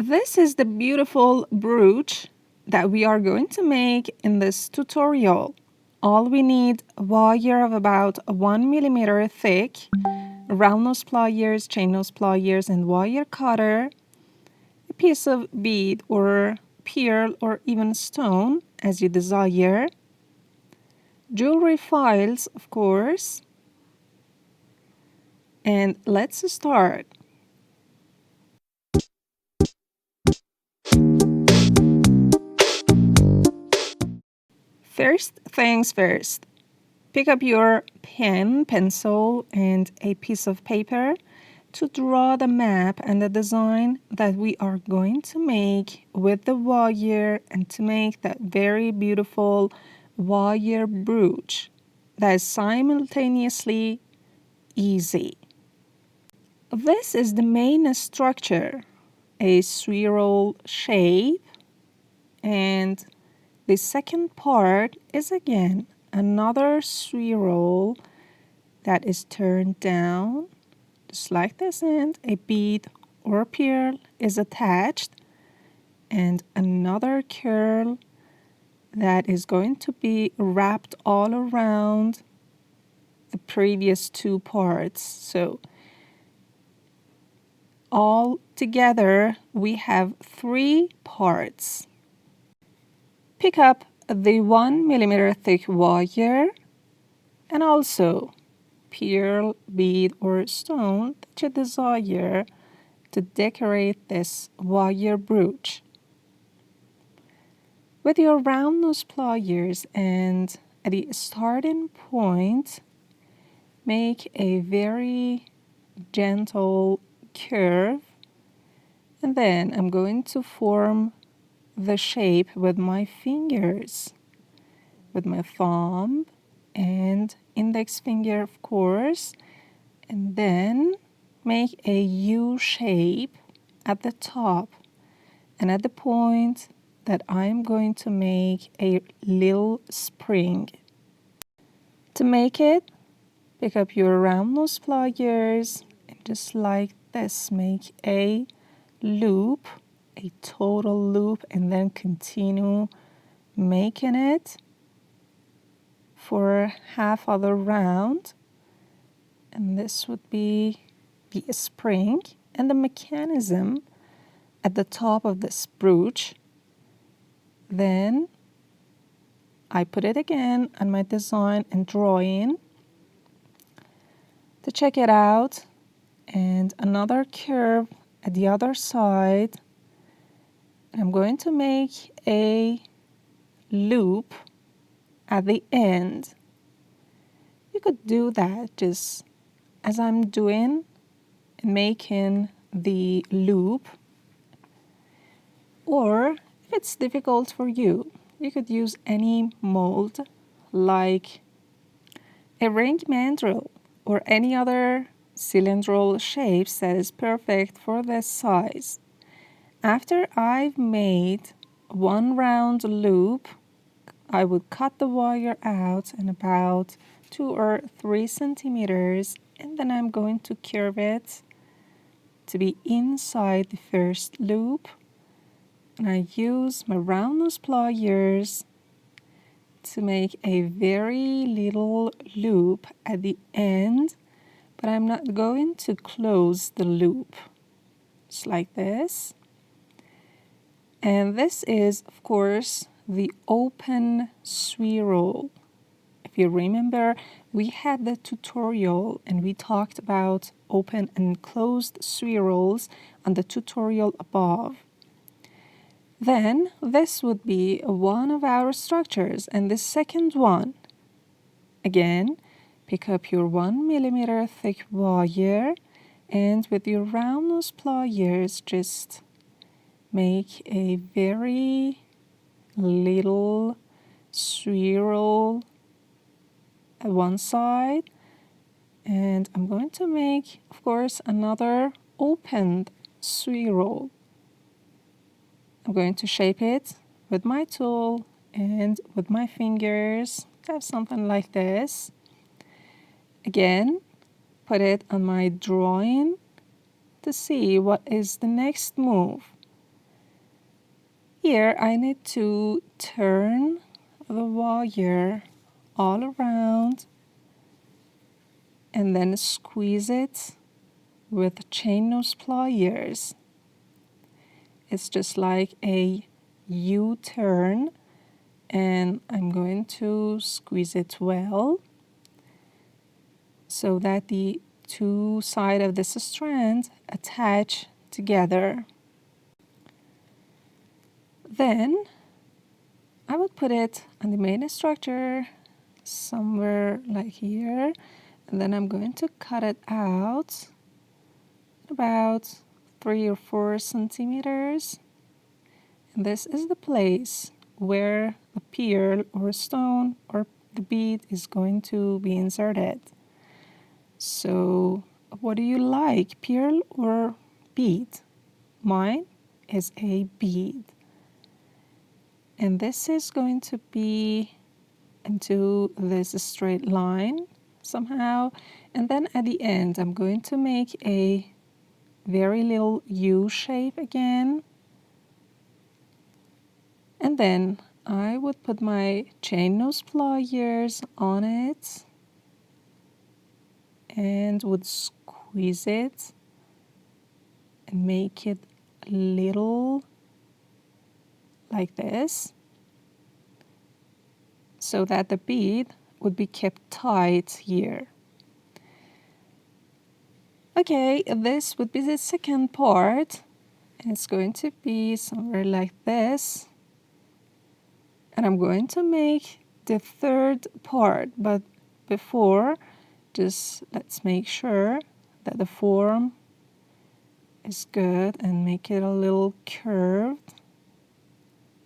This is the beautiful brooch that we are going to make in this tutorial. All we need a wire of about 1 millimeter thick, round nose pliers, chain nose pliers, and wire cutter, a piece of bead or pearl or even stone as you desire, jewelry files, of course, and let's start. First things first, pick up your pen, pencil, and a piece of paper to draw the map and the design that we are going to make with the wire and to make that very beautiful wire brooch that is simultaneously easy. This is the main structure, a spiral shape, and the second part is again another spiral that is turned down, just like this, and a bead or a pearl is attached, and another curl that is going to be wrapped all around the previous two parts. So all together we have 3 parts. Pick up the 1 millimeter thick wire and also pearl, bead, or stone that you desire to decorate this wire brooch. With your round nose pliers and at the starting point, make a very gentle curve, and then I'm going to form the shape with my fingers, with my thumb and index finger, of course, and then make a U shape at the top and at the point that I'm going to make a little spring. To make it, pick up your round nose pliers and just like this, make a loop, a total loop, and then continue making it for half of the round. And this would be the spring and the mechanism at the top of this brooch. Then I put it again on my design and drawing to check it out, and another curve at the other side. I'm going to make a loop at the end. You could do that just as I'm doing, making the loop, or if it's difficult for you, you could use any mold like a ring mandrel or any other cylindrical shapes that is perfect for this size. After I've made one round loop, I would cut the wire out in about 2 or 3 centimeters, and then I'm going to curve it to be inside the first loop. And I use my round nose pliers to make a very little loop at the end, but I'm not going to close the loop. Just like this. And this is, of course, the open spiral. If you remember, we had the tutorial and we talked about open and closed spirals on the tutorial above. Then this would be one of our structures, and the second one, again, pick up your 1 millimeter thick wire and with your round nose pliers just make a very little spiral at one side, and I'm going to make, of course, another opened spiral. I'm going to shape it with my tool and with my fingers to have something like this. Again, put it on my drawing to see what is the next move. Here I need to turn the wire all around and then squeeze it with chain nose pliers. It's just like a U-turn, and I'm going to squeeze it well so that the two sides of this strand attach together. Then I would put it on the main structure somewhere like here, and then I'm going to cut it out about 3 or 4 centimeters. And this is the place where the pearl or stone or the bead is going to be inserted. So what do you like, pearl or bead? Mine is a bead. And this is going to be into this straight line somehow. And then at the end, I'm going to make a very little U shape again. And then I would put my chain nose pliers on it and would squeeze it and make it a little like this so that the bead would be kept tight here. Okay, this would be the second part, and it's going to be somewhere like this. And I'm going to make the third part, but before, just let's make sure that the form is good and make it a little curved.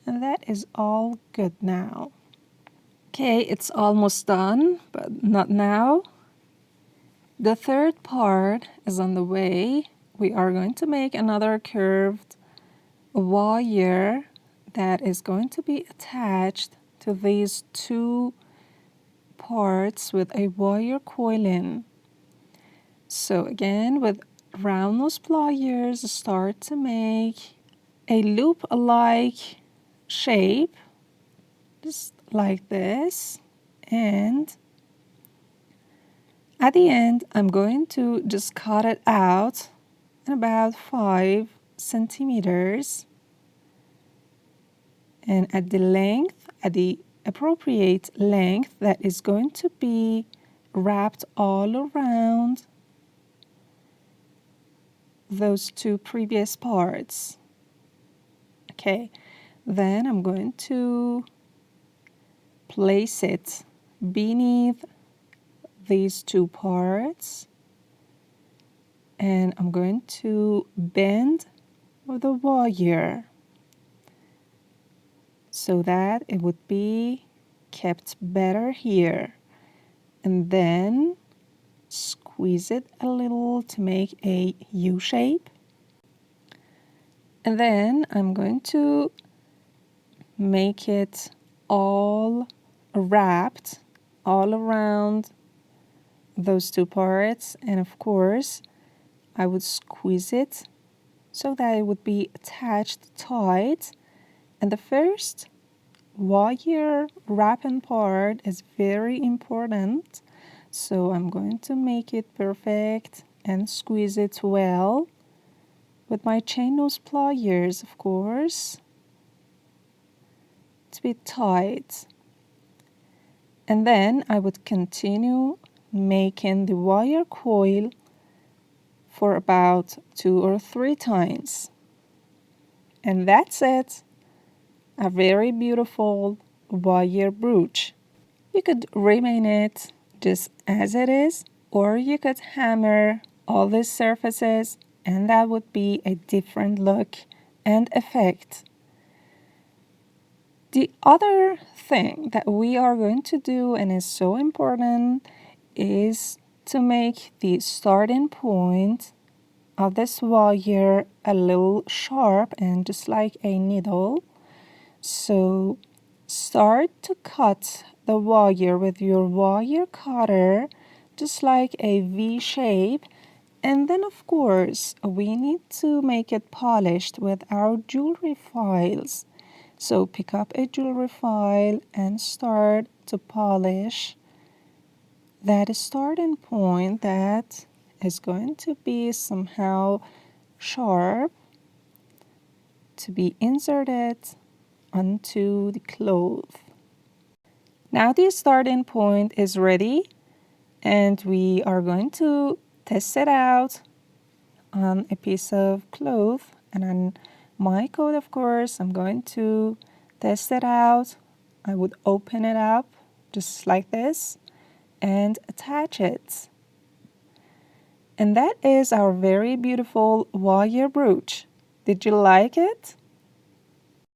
And that is all good now. Okay, it's almost done, but not now. The third part is on the way. We are going to make another curved wire that is going to be attached to these two parts with a wire coiling. So again, with round nose pliers, start to make a loop-like shape, just like this. And at the end, I'm going to just cut it out in about 5 centimeters. And at the length, at the appropriate length, that is going to be wrapped all around those two previous parts. Okay, then I'm going to place it beneath these two parts, and I'm going to bend the wire so that it would be kept better here, and then squeeze it a little to make a U shape. And then I'm going to make it all wrapped all around those two parts, and of course I would squeeze it so that it would be attached tight. And the first wire wrapping part is very important, so I'm going to make it perfect and squeeze it well with my chain nose pliers, of course, to be tight. And then I would continue making the wire coil for about 2 or 3 times. And that's it. A very beautiful wire brooch. You could remain it just as it is, or you could hammer all these surfaces, and that would be a different look and effect. The other thing that we are going to do, and is so important, is to make the starting point of this wire a little sharp and just like a needle. So start to cut the wire with your wire cutter just like a V shape, and then of course we need to make it polished with our jewelry files. So pick up a jewelry file and start to polish that starting point that is going to be somehow sharp to be inserted onto the cloth. Now the starting point is ready and we are going to test it out on a piece of cloth, and on my coat, of course, I'm going to test it out. I would open it up just like this and attach it. And that is our very beautiful wire brooch. Did you like it?